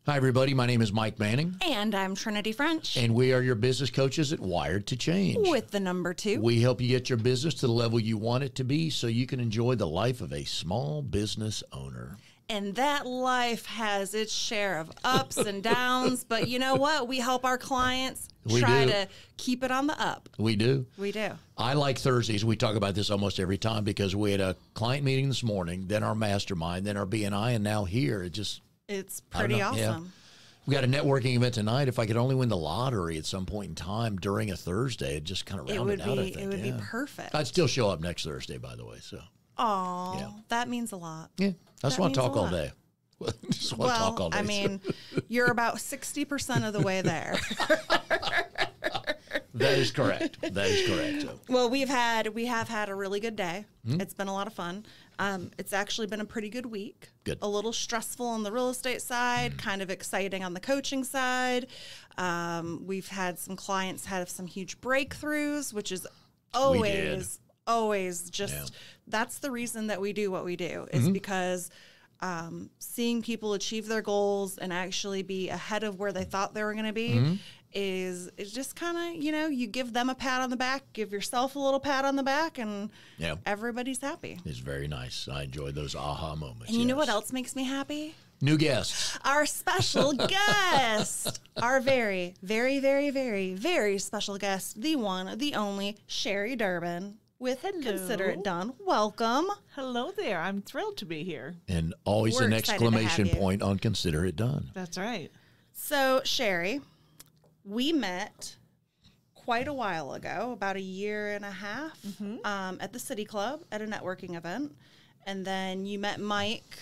Hi, everybody. My name is Mike Manning. And I'm Trinity French. And we are your business coaches at Wired to Change. With the number 2. We help you get your business to the level you want it to be so you can enjoy the life of a small business owner. And that life has its share of ups and downs. But you know what? We help our clients try to keep it on the up. We do. We do. I like Thursdays. We talk about this almost every time because we had a client meeting this morning, then our mastermind, then our BNI, and now here. It's pretty awesome. Yeah. We got a networking event tonight. If I could only win the lottery at some point in time during a Thursday, it just kind of round it out, I think. It would be perfect. I'd still show up next Thursday, by the way. So. Oh, That means a lot. Yeah, I just want to talk all day. Just want to talk all day. I mean, you're about 60% of the way there. That is correct. That is correct. So. Well, we have had a really good day. It's been a lot of fun. It's actually been a pretty good week. Good. A little stressful on the real estate side, kind of exciting on the coaching side. We've had some clients have some huge breakthroughs, which is always just, that's the reason that we do what we do, is because seeing people achieve their goals and actually be ahead of where they thought they were going to be is just kind of, you give them a pat on the back, give yourself a little pat on the back, and everybody's happy. It's very nice. I enjoy those aha moments. And you know what else makes me happy? New guests. Our special guest. Our very, very, very, very, very special guest, the one, the only, Sherri Durbin with Consider It Done. Welcome. Hello there. I'm thrilled to be here. And always an exclamation point on Consider It Done. That's right. So, Sherri, we met quite a while ago, about 1.5 years, at the City Club at a networking event. And then you met Mike.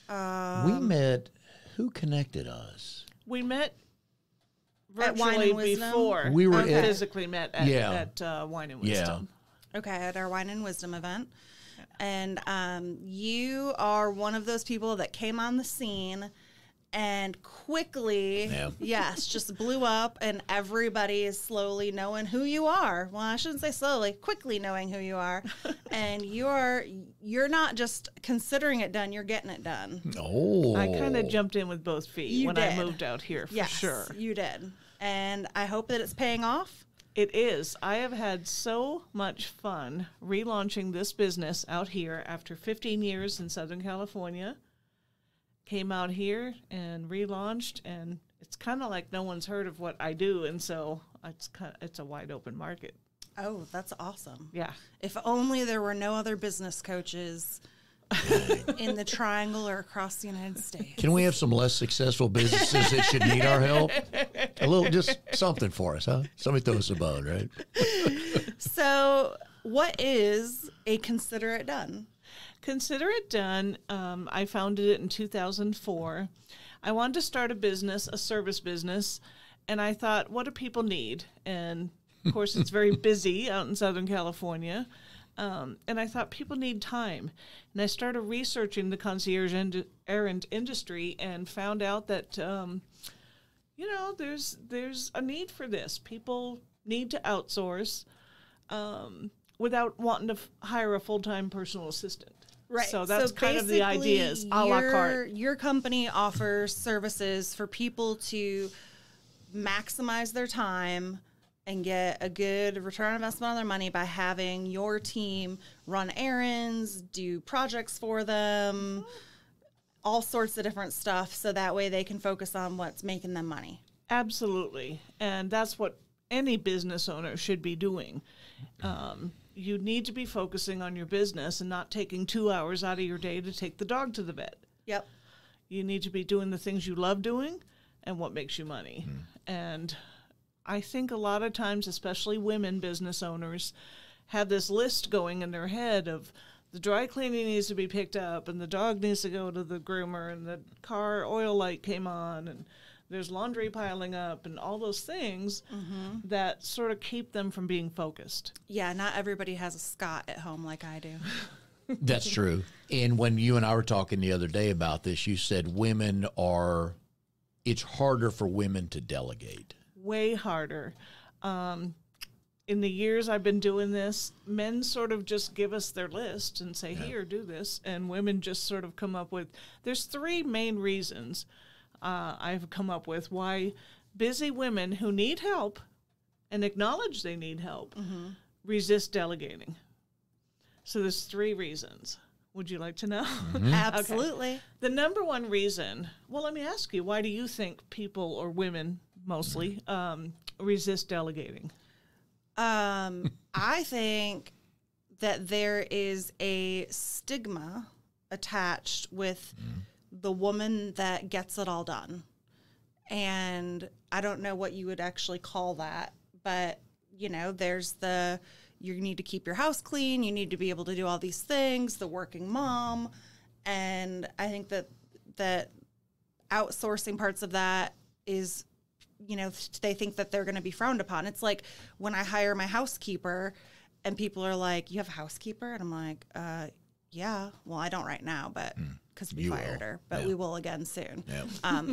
We met, who connected us? We met at Wine and Wisdom before. We were physically met at Wine and Wisdom. Okay, at our Wine and Wisdom event. And you are one of those people that came on the scene and quickly, just blew up, and everybody is slowly knowing who you are. Well, I shouldn't say slowly, quickly knowing who you are. And you're not just considering it done, you're getting it done. Oh. I kind of jumped in with both feet when I moved out here, for yes, sure. You did. And I hope that it's paying off. It is. I have had so much fun relaunching this business out here after 15 years in Southern California. Came out here and relaunched, and it's kind of like no one's heard of what I do, and so it's a wide open market. Oh, that's awesome. Yeah. If only there were no other business coaches in the triangle or across the United States. Can we have some less successful businesses that should need our help? A little, just something for us, huh? Somebody throw us a bone, right? So, what is a Consider It Done? Consider It Done. I founded it in 2004. I wanted to start a business, a service business, and I thought, what do people need? And of course, it's very busy out in Southern California. And I thought people need time. And I started researching the concierge errand industry and found out that, there's a need for this. People need to outsource without wanting to hire a full-time personal assistant. Right. So that's kind of the idea, is a la carte. Your company offers services for people to maximize their time and get a good return on investment on their money by having your team run errands, do projects for them, all sorts of different stuff, so that way they can focus on what's making them money. Absolutely. And that's what any business owner should be doing. You need to be focusing on your business and not taking 2 hours out of your day to take the dog to the vet. Yep. You need to be doing the things you love doing and what makes you money. And I think a lot of times, especially women business owners, have this list going in their head of the dry cleaning needs to be picked up, and the dog needs to go to the groomer, and the car oil light came on, and there's laundry piling up, and all those things that sort of keep them from being focused. Yeah, not everybody has a Scott at home like I do. That's true. And when you and I were talking the other day about this, you said it's harder for women to delegate. Way harder. In the years I've been doing this, men sort of just give us their list and say, here, do this. And women just sort of come up with, there's 3 main reasons I've come up with why busy women who need help and acknowledge they need help resist delegating. So there's 3 reasons. Would you like to know? Absolutely. Okay. The number one reason, well, let me ask you, why do you think people, or women mostly, resist delegating? I think that there is a stigma attached with the woman that gets it all done. And I don't know what you would actually call that, but, you know, there's you need to keep your house clean, you need to be able to do all these things, the working mom. And I think that outsourcing parts of that is, you know, they think that they're going to be frowned upon. It's like when I hire my housekeeper and people are like, you have a housekeeper? And I'm like, yeah, well, I don't right now, but because we fired her, but we will again soon,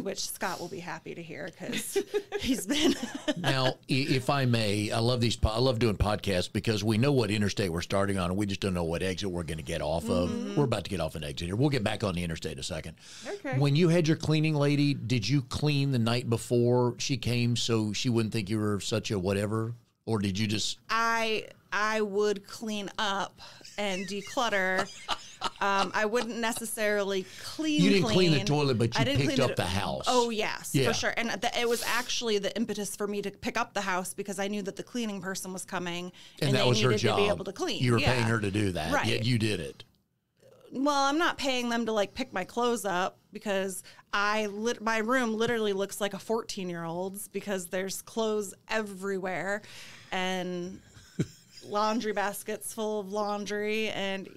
which Scott will be happy to hear because he's been. Now, if I may, I love doing podcasts because we know what interstate we're starting on, and we just don't know what exit we're going to get off of. We're about to get off an exit here. We'll get back on the interstate in a second. Okay. When you had your cleaning lady, did you clean the night before she came so she wouldn't think you were such a whatever, or did you just? I would clean up and declutter. I wouldn't necessarily clean. You didn't clean the toilet, but you picked up the house. Oh, yes, for sure. And it was actually the impetus for me to pick up the house because I knew that the cleaning person was coming and that they was her needed job. to be able to clean. You were paying her to do that, right? Yet you did it. Well, I'm not paying them to like pick my clothes up because my room literally looks like a 14-year-old's because there's clothes everywhere and laundry baskets full of laundry. And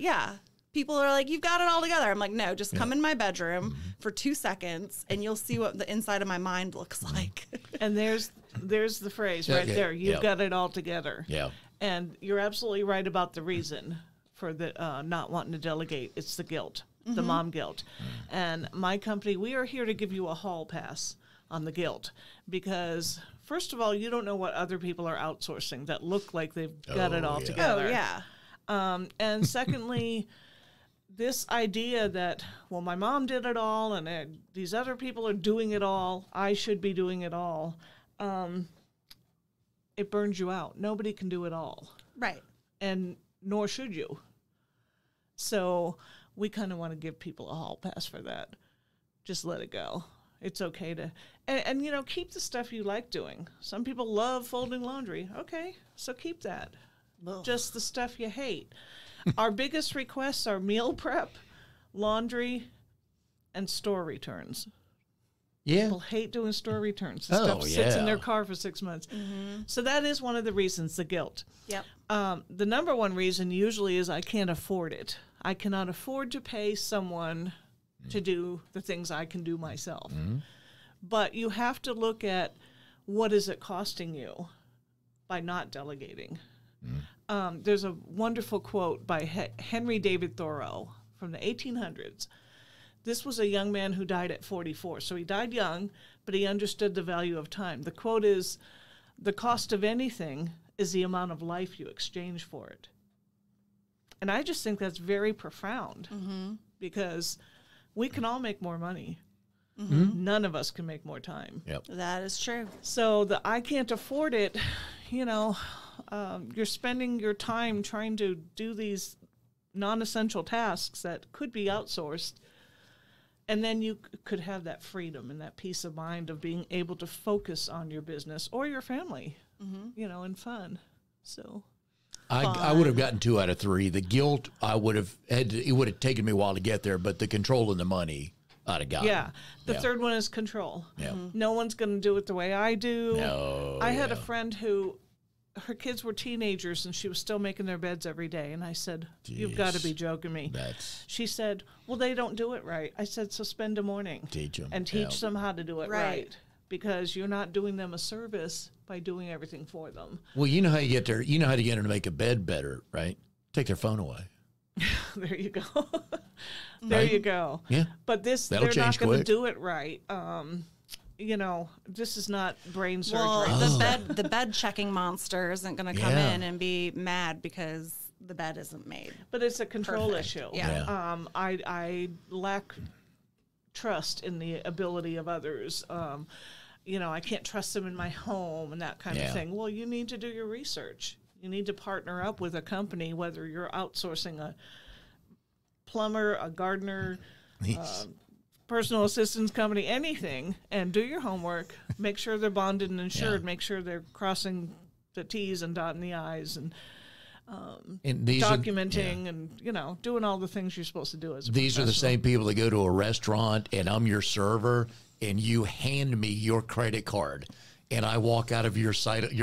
people are like, you've got it all together. I'm like, no, just come in my bedroom for 2 seconds and you'll see what the inside of my mind looks like. And there's the phrase right there. You've got it all together. Yeah. And you're absolutely right about the reason for the not wanting to delegate. It's the guilt, the mom guilt. And my company, we are here to give you a hall pass on the guilt because, first of all, you don't know what other people are outsourcing that look like they've got it all together. Oh, yeah. And secondly, this idea that, well, my mom did it all and these other people are doing it all, I should be doing it all, it burns you out. Nobody can do it all. Right. And nor should you. So we kind of want to give people a hall pass for that. Just let it go. It's okay to, and you know, keep the stuff you like doing. Some people love folding laundry. Okay, so keep that. Ugh. Just the stuff you hate. Our biggest requests are meal prep, laundry, and store returns. Yeah. People hate doing store returns. The stuff sits in their car for 6 months. So that is one of the reasons, the guilt. Yep. The number one reason usually is I can't afford it. I cannot afford to pay someone to do the things I can do myself. But you have to look at what is it costing you by not delegating. There's a wonderful quote by Henry David Thoreau from the 1800s. This was a young man who died at 44. So he died young, but he understood the value of time. The quote is, "The cost of anything is the amount of life you exchange for it." And I just think that's very profound because we can all make more money. None of us can make more time. Yep. That is true. So I can't afford it, you know, you're spending your time trying to do these non-essential tasks that could be outsourced. And then you could have that freedom and that peace of mind of being able to focus on your business or your family, you know, and fun. So I would have gotten 2 out of 3. The guilt, it would have taken me a while to get there, but the control and the money, I'd have gotten. Yeah. The third one is control. Yeah. No one's going to do it the way I do. No. I had a friend who, her kids were teenagers and she was still making their beds every day. And I said, "You've got to be joking me." She said, "Well, they don't do it right." I said, "So spend a morning. Teach them. And teach them how to do it right. Because you're not doing them a service by doing everything for them." Well, you know how you get there. You know how to get them to make a bed better, right? Take their phone away. There you go. There you go. Yeah. But they're not going to do it right. You know, this is not brain surgery. Well, the bed checking monster isn't going to come in and be mad because the bed isn't made. But it's a control issue. Yeah. I lack trust in the ability of others. You know, I can't trust them in my home and that kind of thing. Well, you need to do your research. You need to partner up with a company, whether you're outsourcing a plumber, a gardener, personal assistance company, anything, and do your homework. Make sure they're bonded and insured. Make sure they're crossing the T's and dotting the I's, and documenting and, you know, doing all the things you're supposed to do as a These are the same people that go to a restaurant and I'm your server and you hand me your credit card and I walk out of your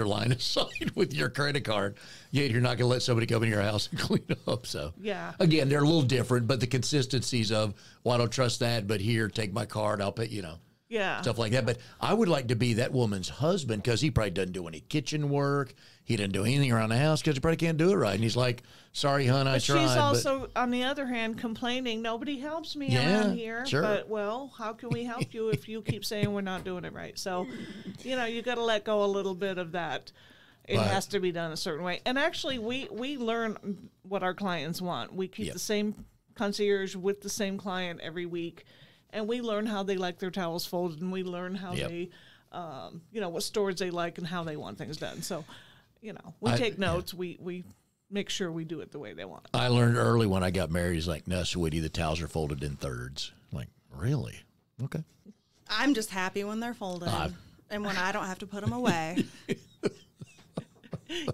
line of sight with your credit card, yet you're not going to let somebody come in your house and clean up. So, again, they're a little different, but the consistencies of, well, I don't trust that, but here, take my card, I'll pay, you know. Stuff like that. But I would like to be that woman's husband because he probably doesn't do any kitchen work. He doesn't do anything around the house because he probably can't do it right. And he's like, sorry, hon, I tried. She's also, on the other hand, complaining, nobody helps me around here. Sure. But, well, how can we help you if you keep saying we're not doing it right? So, you know, you got to let go a little bit of that. It has to be done a certain way. And actually, we learn what our clients want. We keep the same concierge with the same client every week. And we learn how they like their towels folded, and we learn how they, you know, what storage they like and how they want things done. So, you know, we take notes. We make sure we do it the way they want. I learned early when I got married, he's like, no, sweetie, the towels are folded in thirds. I'm like, really? Okay. I'm just happy when they're folded and when I don't have to put them away.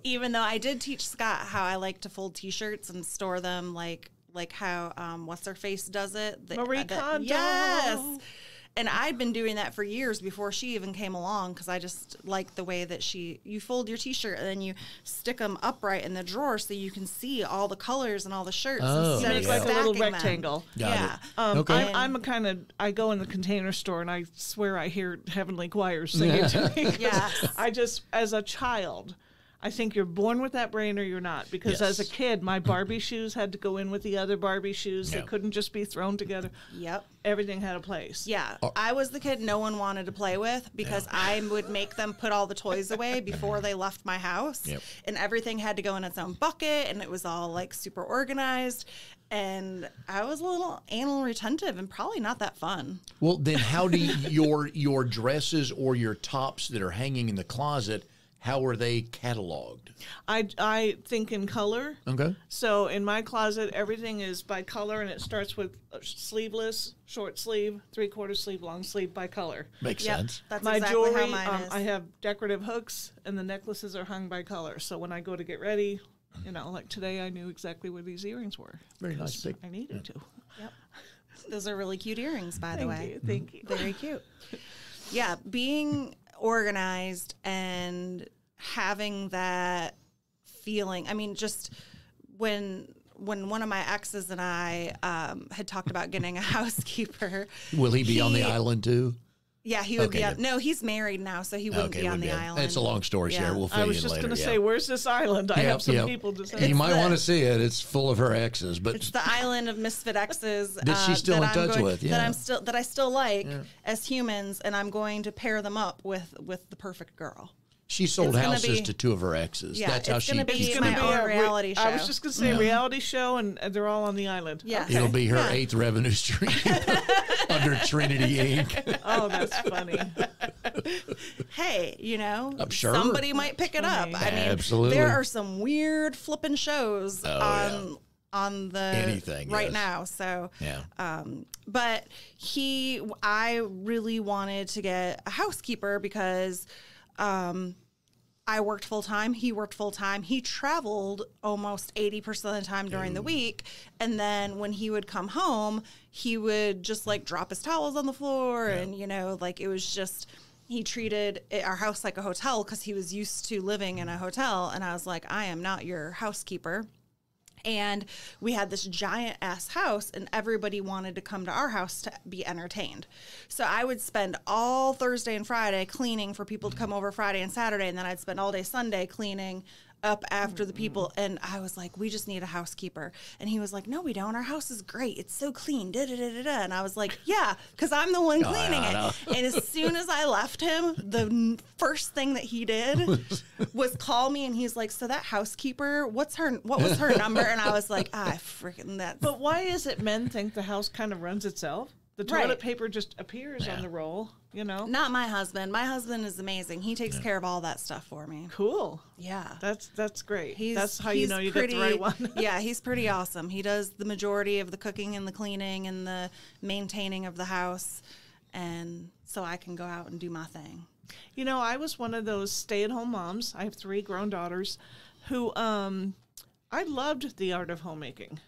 Even though I did teach Scott how I like to fold T-shirts and store them like how what's her face does it. Marie Kondo. Yes. And I'd been doing that for years before she even came along because I just like the way that you fold your T-shirt and then you stick them upright in the drawer so you can see all the colors and all the shirts. Instead of like a little rectangle. I go in the Container Store and I swear I hear heavenly choirs singing to me. I just, as a child, I think you're born with that brain or you're not. Because as a kid, my Barbie shoes had to go in with the other Barbie shoes. They couldn't just be thrown together. Everything had a place. I was the kid no one wanted to play with because I would make them put all the toys away before they left my house. And everything had to go in its own bucket and it was all like super organized. And I was a little anal retentive and probably not that fun. Well, then how do your dresses or your tops that are hanging in the closet, how are they cataloged? I think in color. Okay. So in my closet, everything is by color, and it starts with sleeveless, short sleeve, 3/4 sleeve, long sleeve by color. Makes sense. That's my exactly jewelry, how mine is. I have decorative hooks, and the necklaces are hung by color. So when I go to get ready, you know, like today, I knew exactly where these earrings were. Very nice. I needed to. Those are really cute earrings, by the way. Thank you. Very cute. Yeah, being organized and having that feeling. I mean, just when one of my exes and I had talked about getting a housekeeper. Will he be on the island too? Yeah, he would be on. No, he's married now, so he wouldn't be on the island. It's a long story, Sherri. We'll fill you in later. I was just going to say, where's this island? I have some people to say. You might want to see it. It's full of her exes, but it's the island of misfit exes that she's still in touch with. That I still like as humans, and I'm going to pair them up with the perfect girl. She sold houses to two of her exes. Yeah, That's how she keeps it's going to be my own reality show. I was just going to say reality show, and they're all on the island. Yeah. Okay. It'll be her 8th revenue stream under Trinity Inc. Oh, that's funny. Hey, you know, I'm sure somebody might pick it up. I mean, absolutely. There are some weird flipping shows on the anything right now. So, but I really wanted to get a housekeeper because I worked full time. He worked full time. He traveled almost 80% of the time during the week. And then when he would come home, he would just like drop his towels on the floor. And, you know, like it was just, he treated our house like a hotel because he was used to living in a hotel. And I was like, I am not your housekeeper. And we had this giant ass house and everybody wanted to come to our house to be entertained. So I would spend all Thursday and Friday cleaning for people to come over Friday and Saturday. And then I'd spend all day Sunday cleaning up after the people. And I was like, we just need a housekeeper. And he was like, no, we don't. Our house is great. It's so clean. And I was like, yeah, because I'm the one cleaning it. And as soon as I left him, the first thing that he did was call me. And he's like, so that housekeeper, what was her number? And I was like, freaking that. But why is it men think the house kind of runs itself? The toilet paper just appears on the roll, you know. Not my husband. My husband is amazing. He takes care of all that stuff for me. Cool. Yeah. That's great. That's how you know you got the right one. Yeah, he's pretty awesome. He does the majority of the cooking and the cleaning and the maintaining of the house. And so I can go out and do my thing. You know, I was one of those stay-at-home moms. I have 3 grown daughters who I loved the art of homemaking.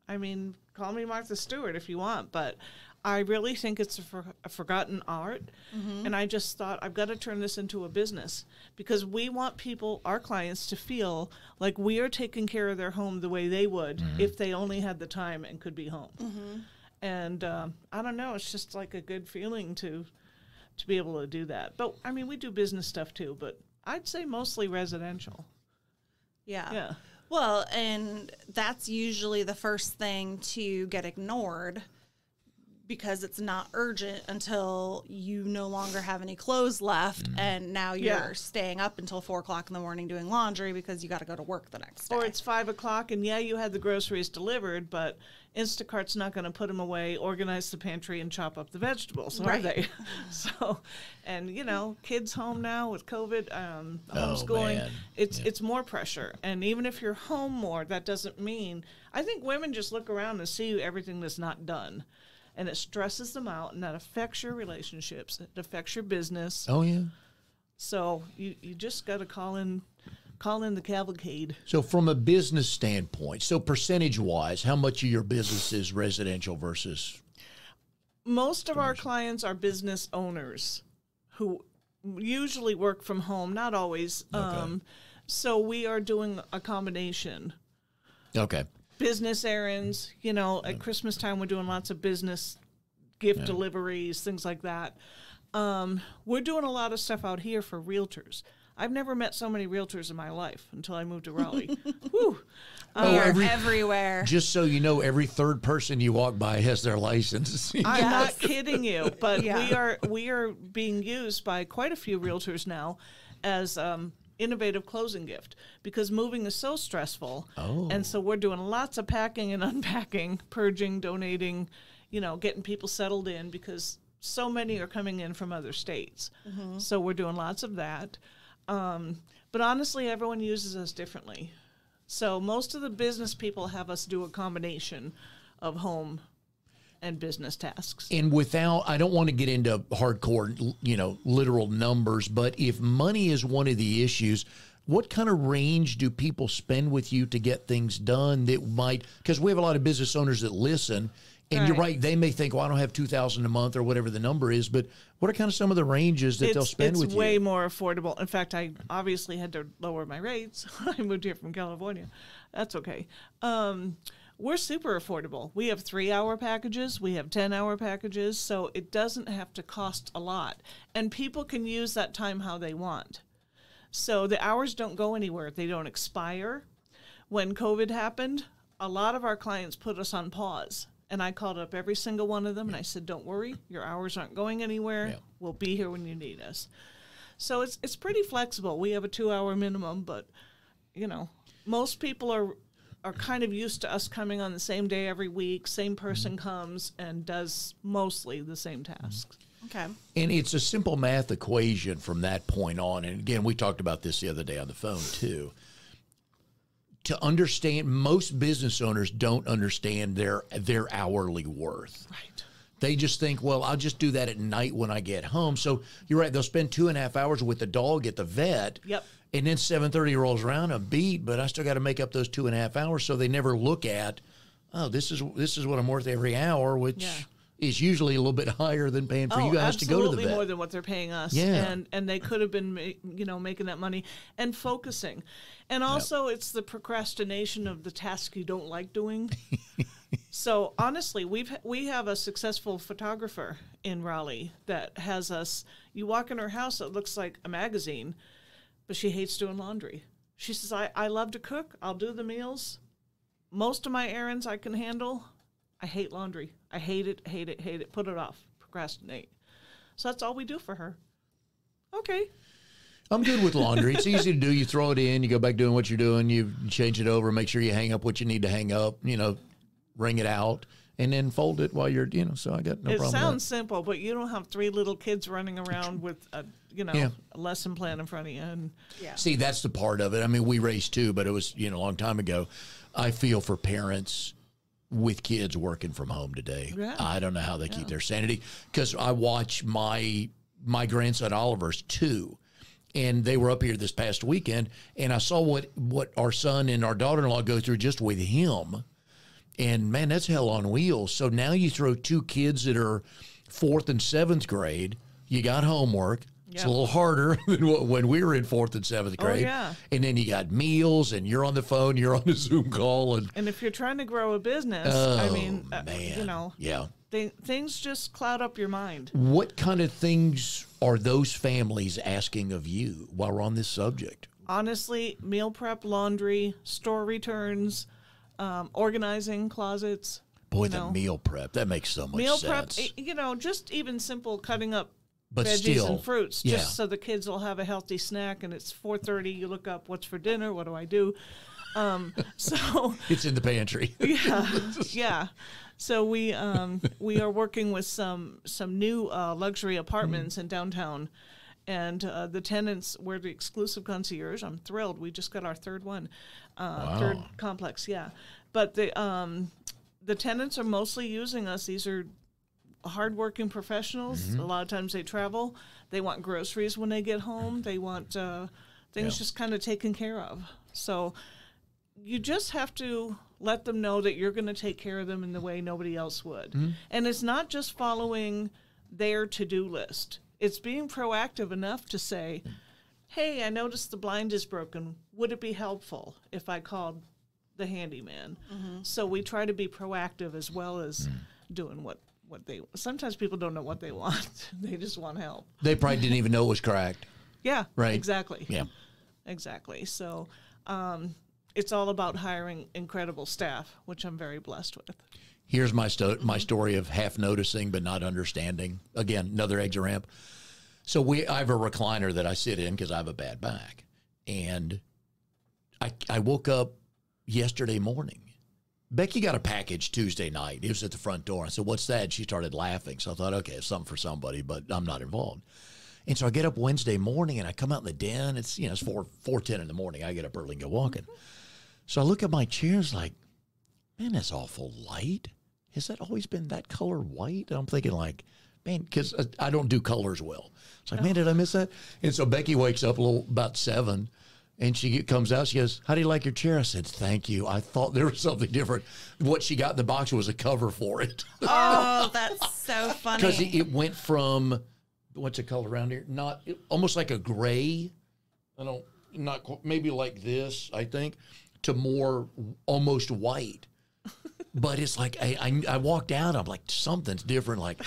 I mean, call me Martha Stewart if you want, but I really think it's a forgotten art. And I just thought, I've got to turn this into a business because we want people, our clients, to feel like we are taking care of their home the way they would if they only had the time and could be home. And I don't know, it's just like a good feeling to be able to do that. But, I mean, we do business stuff too, but I'd say mostly residential. Yeah. Well, and that's usually the first thing to get ignored because it's not urgent until you no longer have any clothes left and now you're staying up until 4 o'clock in the morning doing laundry because you got to go to work the next day. Or it's 5 o'clock and you had the groceries delivered, but Instacart's not going to put them away, organize the pantry, and chop up the vegetables, are they? So, and you know, kids home now with COVID, homeschooling, it's more pressure. And even if you're home more, that doesn't mean, I think women just look around and see everything that's not done. And it stresses them out, and that affects your relationships. It affects your business. Oh, yeah. So you just got to call in the cavalcade. So from a business standpoint, so percentage-wise, how much of your business is residential versus? Most of our clients are business owners who usually work from home, not always. Okay. So we are doing a combination. Okay. Business errands, you know, at Christmas time, we're doing lots of business gift deliveries, things like that. We're doing a lot of stuff out here for realtors. I've never met so many realtors in my life until I moved to Raleigh. Whew. Everywhere. Just so you know, every third person you walk by has their license. I'm not kidding you, but we are being used by quite a few realtors now as innovative closing gift because moving is so stressful. And so we're doing lots of packing and unpacking, purging, donating, you know, getting people settled in because so many are coming in from other states. So we're doing lots of that. But honestly, everyone uses us differently. So most of the business people have us do a combination of home and business tasks. And without, I don't want to get into hardcore, you know, literal numbers, but if money is one of the issues, what kind of range do people spend with you to get things done that might, because we have a lot of business owners that listen, and you're right, they may think, well, I don't have $2,000 a month or whatever the number is, but what are kind of some of the ranges that they'll spend with you? It's way more affordable. In fact, I obviously had to lower my rates. I moved here from California. That's okay. We're super affordable. We have 3-hour packages. We have 10-hour packages. So it doesn't have to cost a lot. And people can use that time how they want. So the hours don't go anywhere. They don't expire. When COVID happened, a lot of our clients put us on pause. And I called up every single one of them, and I said, don't worry, your hours aren't going anywhere. Yeah. We'll be here when you need us. So it's pretty flexible. We have a 2-hour minimum, but, you know, most people are kind of used to us coming on the same day every week. Same person comes and does mostly the same tasks. Okay. And it's a simple math equation from that point on. And again, we talked about this the other day on the phone too. To understand, most business owners don't understand their hourly worth. Right. They just think, well, I'll just do that at night when I get home. So you're right. They'll spend 2.5 hours with the dog at the vet. Yep. And then 7:30 rolls around, I'm beat, but I still got to make up those 2.5 hours. So they never look at, oh, this is what I'm worth every hour, which is usually a little bit higher than paying for you guys to go to the vet. Absolutely more than what they're paying us. Yeah. And they could have been, making that money and focusing. And also it's the procrastination of the task you don't like doing. So honestly, we have a successful photographer in Raleigh that has us, you walk in her house, it looks like a magazine, but she hates doing laundry. She says, I love to cook. I'll do the meals. Most of my errands I can handle. I hate laundry. I hate it, hate it, hate it. Put it off. Procrastinate. So that's all we do for her. Okay. I'm good with laundry. It's easy to do. You throw it in, you go back doing what you're doing, you change it over, make sure you hang up what you need to hang up, wring it out, and then fold it while you're, so I got no problem with that. It sounds simple, but you don't have 3 little kids running around with a lesson plan in front of you. And See, that's the part of it. I mean, we raised 2, but it was, a long time ago. I feel for parents with kids working from home today. Yeah. I don't know how they keep their sanity, because I watch my grandson Oliver's 2. And they were up here this past weekend, and I saw what our son and our daughter-in-law go through just with him. And, man, that's hell on wheels. So now you throw 2 kids that are 4th and 7th grade. You got homework. Yep. It's a little harder than when we were in 4th and 7th grade. Oh, yeah. And then you got meals, and you're on the phone, you're on the Zoom call. And if you're trying to grow a business, things just cloud up your mind. What kind of things are those families asking of you while we're on this subject? Honestly, meal prep, laundry, store returns, organizing closets. Boy, the meal prep, that makes so much sense. Meal prep, just even simple cutting up but veggies still, and fruits, just so the kids will have a healthy snack. And it's 4:30. You look up, what's for dinner? What do I do? So it's in the pantry. Yeah. So we are working with some new luxury apartments in downtown, and the tenants, we're the exclusive concierge. I'm thrilled. We just got our 3rd one, third complex. Yeah, but the tenants are mostly using us. These are hardworking professionals. A lot of times they travel. They want groceries when they get home. They want things just kind of taken care of. So you just have to let them know that you're going to take care of them in the way nobody else would. And it's not just following their to-do list. It's being proactive enough to say, hey, I noticed the blind is broken. Would it be helpful if I called the handyman? So we try to be proactive as well as doing what they... Sometimes people don't know what they want. They just want help. They probably didn't even know it was cracked. Yeah, right. Exactly. Yeah. Exactly. So it's all about hiring incredible staff, which I'm very blessed with. Here's my story of half noticing but not understanding. Again, another exit ramp. So I have a recliner that I sit in because I have a bad back. And I woke up yesterday morning. Becky got a package Tuesday night. It was at the front door. I said, what's that? And she started laughing. So I thought, okay, it's something for somebody, but I'm not involved. And so I get up Wednesday morning, and I come out in the den. It's, it's 4:10 in the morning. I get up early and go walking. So I look at my chairs like, man, that's awful light. Has that always been that color white? And I'm thinking like, man, because I don't do colors well. It's like, man, did I miss that? And so Becky wakes up about 7, and she comes out. She goes, how do you like your chair? I said, thank you. I thought there was something different. What she got in the box was a cover for it. Oh, that's so funny. Because it went from, what's the color around here? Almost like a gray. Maybe like this, I think, to more almost white. But it's like, I walked out, I'm like, something's different. Like,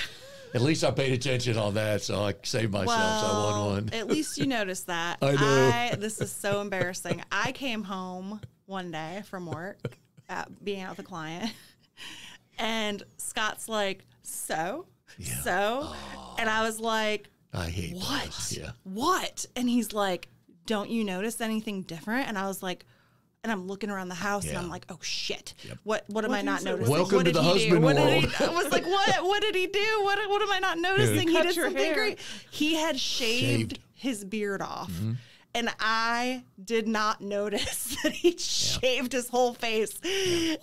at least I paid attention on that, so I saved myself, so I won one. At least you noticed that. I know. This is so embarrassing. I came home one day from work, being out with a client, and Scott's like, so? And I was like, I hate what? Those. Yeah. What? And he's like, don't you notice anything different? And I was like, and I'm looking around the house, and I'm like, oh, shit. Yep. What am I not noticing? Welcome to the husband world. I was like, what did he do? What am I not noticing? He did something great. He had shaved his beard off. And I did not notice that he shaved his whole face. Wow.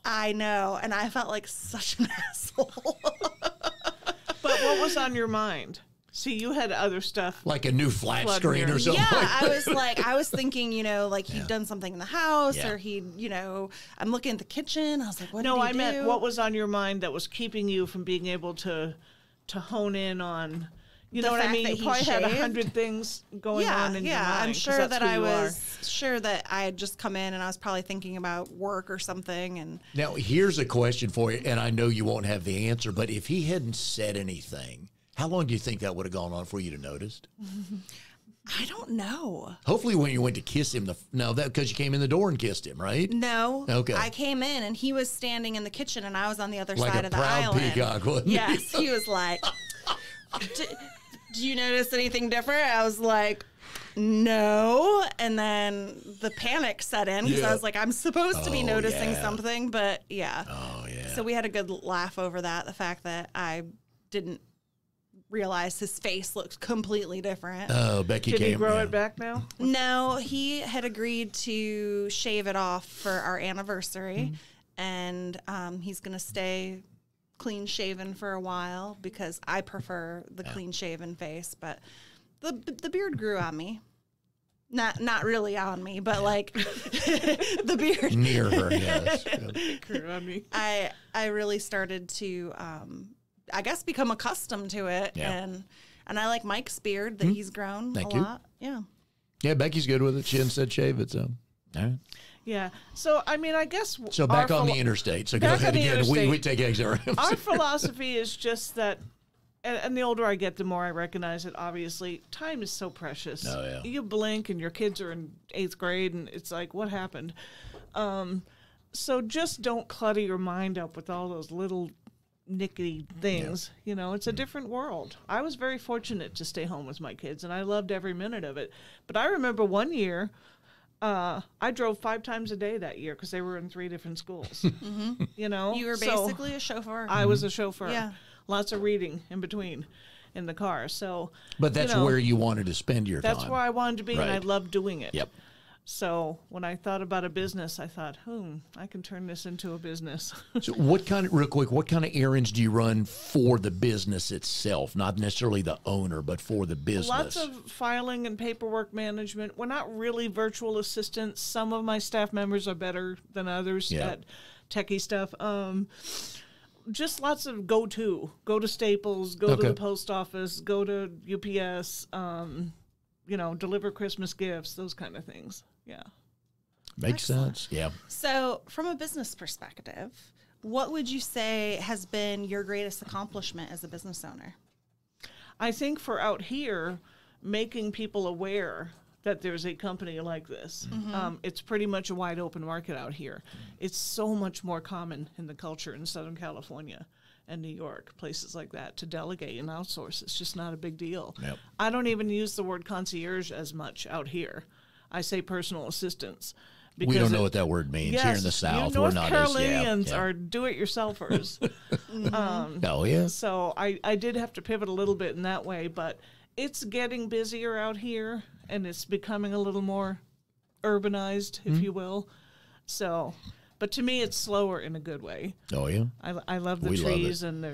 I know. And I felt like such an asshole. But what was on your mind? See, you had other stuff. Like a new flat screen or something. Yeah, I was thinking, he'd done something in the house or he'd, I'm looking at the kitchen. I was like, what did he do? No, I meant what was on your mind that was keeping you from being able to hone in on, you know what I mean? You probably had 100 things going on in your mind. I'm sure that I was sure that I had just come in and I was probably thinking about work or something. And now, here's a question for you, and I know you won't have the answer, but if he hadn't said anything, how long do you think that would have gone on for you to notice? I don't know. Hopefully when you went to kiss him, because you came in the door and kissed him, right? No. Okay. I came in and he was standing in the kitchen and I was on the other side of the Like a proud peacock, wasn't he? Yes, he was like, do you notice anything different? I was like, no. And then the panic set in because I was like, I'm supposed to be noticing something, but yeah. Oh, yeah. So we had a good laugh over that. The fact that I didn't realize his face looked completely different. Oh, Becky Did came. he grow it back now? No, he had agreed to shave it off for our anniversary, and he's going to stay clean shaven for a while because I prefer the clean shaven face. But the beard grew on me. Not really on me, but like the beard Near her, yes. Grew on me. I really started to I guess become accustomed to it, and I like Mike's beard that he's grown Thank a you. lot. Yeah. Yeah, Becky's good with it. She hadn't said shave it, so. All right. Yeah. So, I mean, I guess... So back on the interstate. So go back ahead on the again. We interstate. take exit ramps. Our philosophy is just that, and the older I get, the more I recognize it, obviously, time is so precious. Oh, yeah. You blink and your kids are in 8th grade, and it's like, what happened? So just don't clutter your mind up with all those little nickety things. You know, it's a different world. I was very fortunate to stay home with my kids, and I loved every minute of it. But I remember one year, I drove 5 times a day that year because they were in 3 different schools. You know, You were basically a chauffeur. I was a chauffeur. Yeah. Lots of reading in between in the car. So, But that's where you wanted to spend your time. that's where I wanted to be, and I Right. loved doing it. Yep. So when I thought about a business, I thought, I can turn this into a business. So what kind of errands do you run for the business itself? Not necessarily the owner, but for the business. Lots of filing and paperwork management. We're not really virtual assistants. Some of my staff members are better than others at techie stuff. Just lots of go to Staples, go to the post office, go to UPS, deliver Christmas gifts, those kind of things. Yeah. Makes sense. Yeah. So, from a business perspective, what would you say has been your greatest accomplishment as a business owner? I think for out here, making people aware that there's a company like this. It's pretty much a wide open market out here. It's so much more common in the culture in Southern California and New York, places like that, to delegate and outsource. It's just not a big deal. Yep. I don't even use the word concierge as much out here. I say personal assistants. We don't know what that word means here in the South. You We're North not Carolinians as are do-it-yourselfers. Oh, yeah. So I did have to pivot a little bit in that way, but it's getting busier out here, and it's becoming a little more urbanized, if you will. So, but to me, it's slower in a good way. Oh, yeah. I love the We love trees, and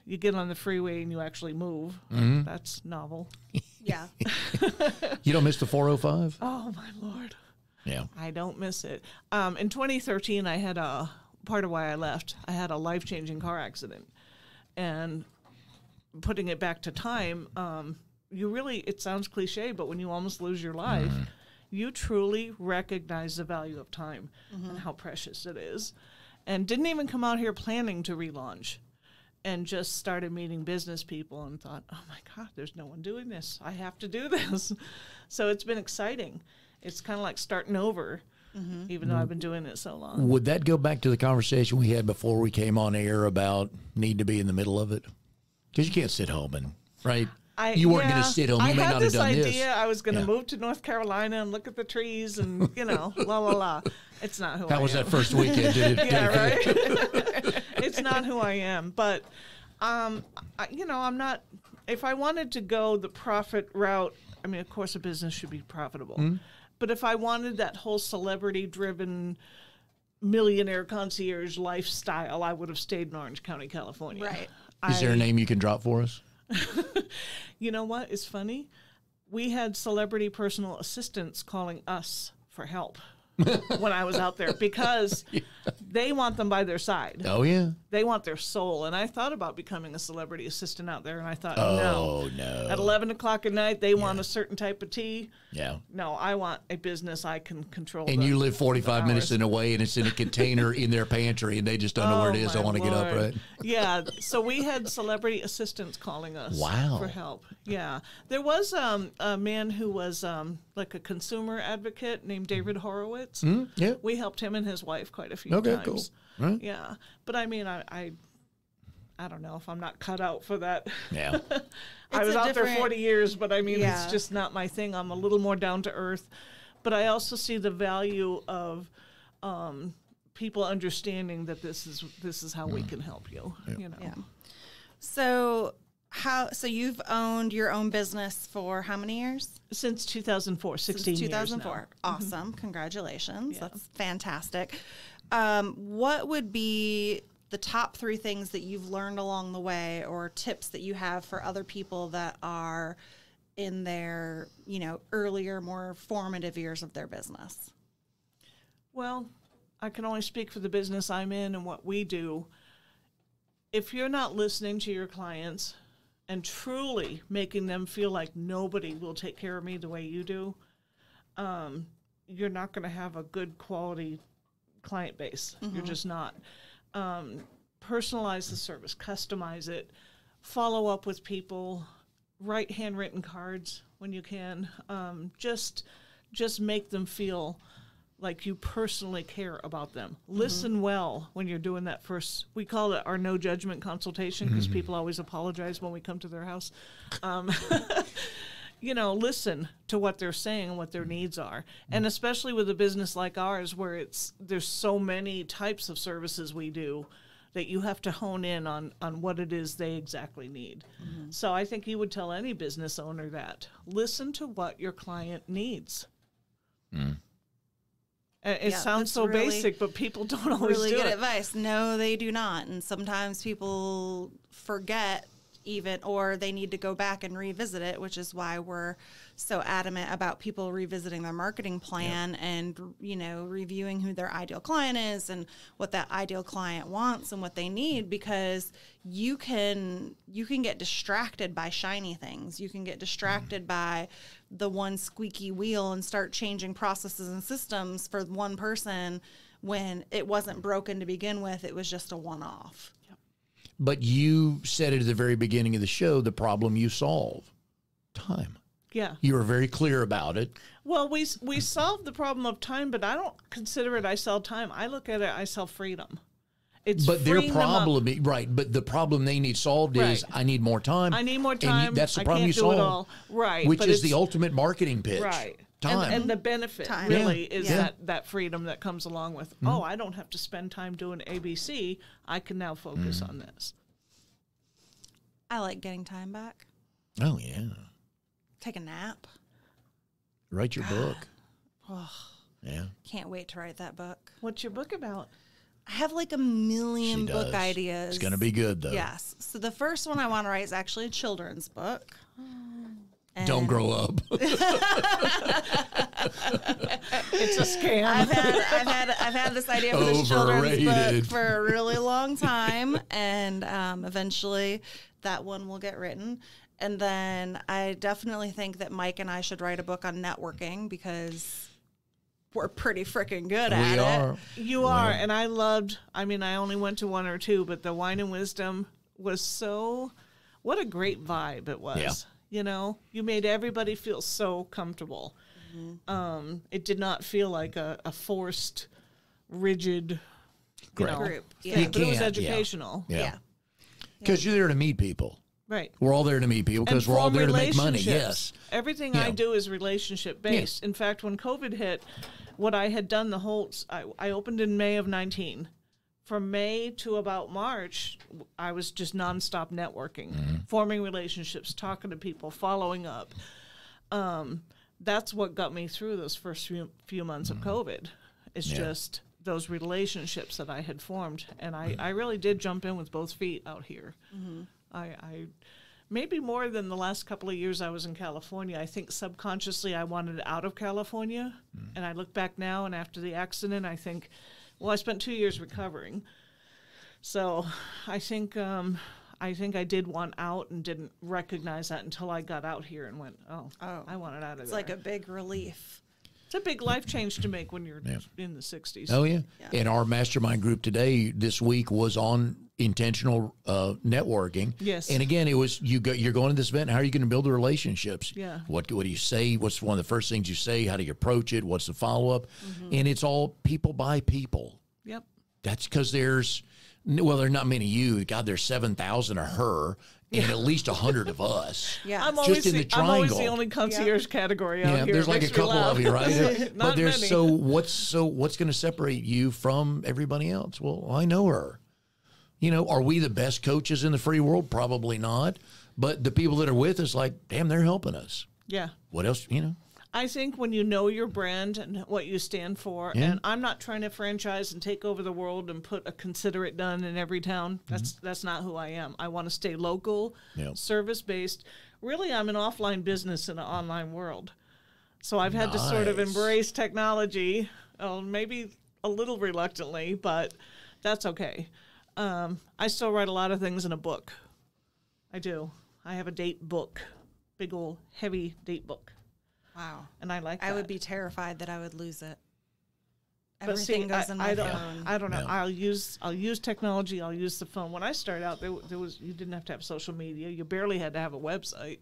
you get on the freeway and you actually move. That's novel. Yeah. You don't miss the 405? Oh, my Lord. Yeah. I don't miss it. In 2013, I had part of why I left, I had a life-changing car accident. And putting it back to time, it sounds cliche, but when you almost lose your life, you truly recognize the value of time and how precious it is. And didn't even come out here planning to relaunch, and just started meeting business people and thought, oh my God, there's no one doing this. I have to do this. So it's been exciting. It's kind of like starting over, even though I've been doing it so long. Would that go back to the conversation we had before we came on air about need to be in the middle of it? Because you can't sit home right? You weren't going to sit home. You may not have done I had this this. idea I was going to move to North Carolina and look at the trees and, la, la, la. It's not who I am. How was that first weekend? Yeah, right? It's not who I am. But, I'm not, if I wanted to go the profit route, I mean, of course a business should be profitable. But if I wanted that whole celebrity-driven millionaire concierge lifestyle, I would have stayed in Orange County, California. Right. Is there a name you can drop for us? You know what? It's funny. We had celebrity personal assistants calling us for help when I was out there because they want them by their side. Oh, yeah. They want their soul. And I thought about becoming a celebrity assistant out there, and I thought, no. At 11 o'clock at night, they want a certain type of tea. Yeah. No, I want a business I can control. And you live 45 minutes away, and it's in a container in their pantry, and they just don't know where it is. Don't want to get up, right? Yeah. So we had celebrity assistants calling us for help. Yeah. There was a man who was like a consumer advocate named David Horowitz. Yeah. We helped him and his wife quite a few times. Okay, cool. Right. Yeah. But I mean, I don't know if I'm not cut out for that. Yeah. I was out there different- 40 years, but I mean, Yeah. it's just not my thing. I'm a little more down to earth. But I also see the value of people understanding that this is how we can help you. You know. Yeah. So you've owned your own business for how many years? Since 2004, 16 Since 2004. years now. Awesome. Congratulations. Yeah. That's fantastic. What would be the top 3 things that you've learned along the way, or tips that you have for other people that are in their, earlier, more formative years of their business? Well, I can only speak for the business I'm in and what we do. If you're not listening to your clients and truly making them feel like nobody will take care of me the way you do, you're not going to have a good quality client base. You're just not. Personalize the service, customize it, follow up with people, write handwritten cards when you can. Just make them feel like you personally care about them. Listen well when you're doing that first. We call it our no judgment consultation because people always apologize when we come to their house. Listen to what they're saying and what their needs are. And especially with a business like ours where there's so many types of services we do that you have to hone in on what it is they exactly need. So I think you would tell any business owner that. Listen to what your client needs. It sounds so really basic, but people don't always really do good it. Advice. No, they do not. And sometimes people forget or they need to go back and revisit it, which is why we're so adamant about people revisiting their marketing plan and, reviewing who their ideal client is and what that ideal client wants and what they need, because you can get distracted by shiny things. You can get distracted by the one squeaky wheel and start changing processes and systems for one person when it wasn't broken to begin with. It was just a one-off. But you said it at the very beginning of the show, the problem you solve, time. Yeah. You were very clear about it. Well, we solved the problem of time, but I don't consider it I sell time. I look at it, I sell freedom. But their problem, right, but the problem they need solved is I need more time. I need more time. That's the I problem can't you do solve. it all. Right. Which is the ultimate marketing pitch. Right. Time. And the benefit time. really is that freedom that comes along with, I don't have to spend time doing ABC. I can now focus on this. I like getting time back. Oh, yeah. Take a nap. Write your book. Oh, yeah. Can't wait to write that book. What's your book about? I have like a million book ideas. It's going to be good, though. Yes. So the first one I want to write is actually a children's book. Don't grow up. It's a scam. I've had this idea for this children's book for a really long time, and eventually that one will get written. And then I definitely think that Mike and I should write a book on networking because we're pretty freaking good at it. We are. You are, and I only went to one or two, but the Wine and Wisdom was what a great vibe it was. Yeah. You made everybody feel so comfortable. It did not feel like a forced, rigid group. Yeah, but it was educational. Yeah. Because you're there to meet people. Right. We're all there to meet people because we're all there to make money. Yes. Everything I do is relationship based. In fact, when COVID hit, what I had done I opened in May of 19. From May to about March, I was just nonstop networking, forming relationships, talking to people, following up. That's what got me through those first few months of COVID. It's just those relationships that I had formed. And I really did jump in with both feet out here. I maybe more than the last couple of years I was in California. I think subconsciously I wanted out of California. And I look back now, and after the accident, I think, well, I spent 2 years recovering. So I think I did want out and didn't recognize that until I got out here and went, I want it out of there. It's like a big relief. It's a big life change to make when you're in the 60s. Oh, yeah. And our mastermind group today, this week, was on intentional networking. Yes. And again, it was you're going to this event. How are you going to build the relationships? Yeah. What do you say? What's one of the first things you say? How do you approach it? What's the follow-up? And it's all people by people. Yep. That's because there's not many of you. God, there's 7,000 of her. and at least 100 of us. Yeah. I'm Just in the I'm always the triangle. only concierge category out here. There's like a Makes me couple laugh. of you, right? Not But there's many. what's going to separate you from everybody else? Well, I know her. Are we the best coaches in the free world? Probably not. But the people that are with us, like, damn, they're helping us. Yeah. What else? I think when you know your brand and what you stand for, and I'm not trying to franchise and take over the world and put a Consider It Done in every town. That's not who I am. I want to stay local, service-based. Really, I'm an offline business in an online world. So I've had to sort of embrace technology, maybe a little reluctantly, but that's okay. I still write a lot of things in a book. I do. I have a date book, big old heavy date book. Wow. And I like that. I would be terrified that I would lose it. But Everything see, goes in my phone. I don't know. Yeah. I'll use technology. I'll use the phone. When I started out, there was you didn't have to have social media. You barely had to have a website.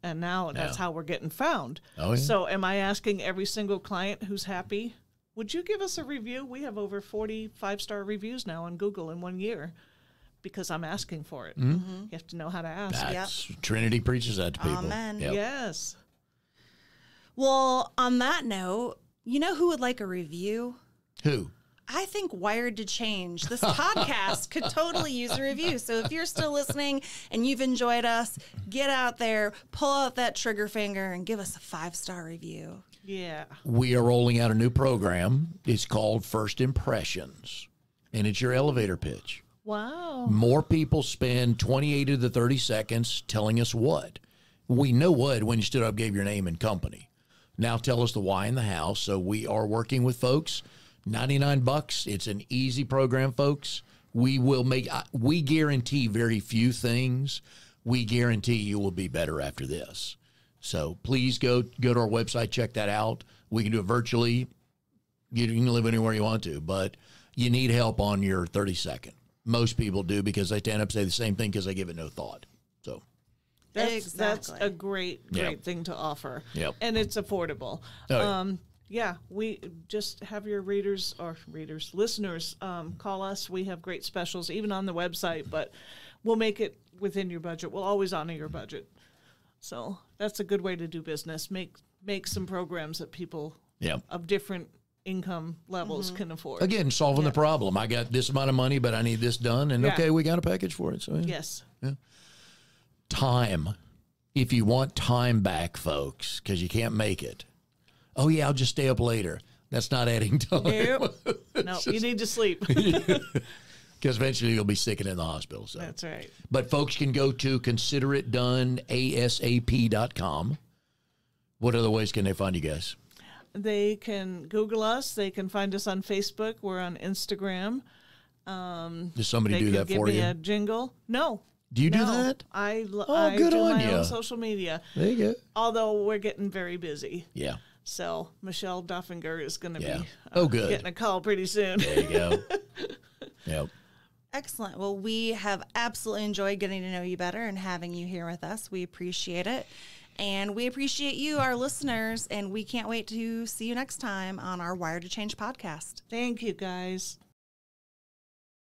And now that's how we're getting found. Oh, yeah. So am I asking every single client who's happy, would you give us a review? We have over 40 5-star reviews now on Google in 1 year because I'm asking for it. You have to know how to ask. That's Trinity preaches that to people. Amen. Yep. Yes. Well, on that note, you know who would like a review? Who? I think Wired to Change. This podcast could totally use a review. So if you're still listening and you've enjoyed us, get out there, pull out that trigger finger, and give us a 5-star review. Yeah. We are rolling out a new program. It's called First Impressions, and it's your elevator pitch. Wow. More people spend 28 to the 30 seconds telling us what. We know what when you stood up, gave your name and company. Now tell us the why and the how. So we are working with folks. $99. It's an easy program, folks. We guarantee very few things. We guarantee you will be better after this. So please go to our website, check that out. We can do it virtually. You can live anywhere you want to, but you need help on your 30-second. Most people do because they stand up and say the same thing because they give it no thought. So That's a great thing to offer. Yep. And it's affordable. Oh, yeah. We just have your listeners, call us. We have great specials, even on the website, but we'll make it within your budget. We'll always honor your budget. So that's a good way to do business. Make some programs that people of different income levels can afford. Again, solving the problem. I got this amount of money, but I need this done. And okay, we got a package for it. So Yes. Yeah. Time. If you want time back, folks, because you can't make it. Oh, yeah, I'll just stay up later. That's not adding time. Nope. No, you need to sleep. Because eventually you'll be sticking in the hospital. So. That's right. But folks can go to consideritdoneasap.com. What other ways can they find you guys? They can Google us. They can find us on Facebook. We're on Instagram. Does somebody do that for you? Give me you? a jingle. No. Do you do that? I good do on my you. own social media. There you go. Although we're getting very busy. Yeah. So Michelle Duffinger is going to be good. getting a call pretty soon. There you go. Yep. Excellent. Well, we have absolutely enjoyed getting to know you better and having you here with us. We appreciate it. And we appreciate you, our listeners, and we can't wait to see you next time on our Wired to Change podcast. Thank you, guys.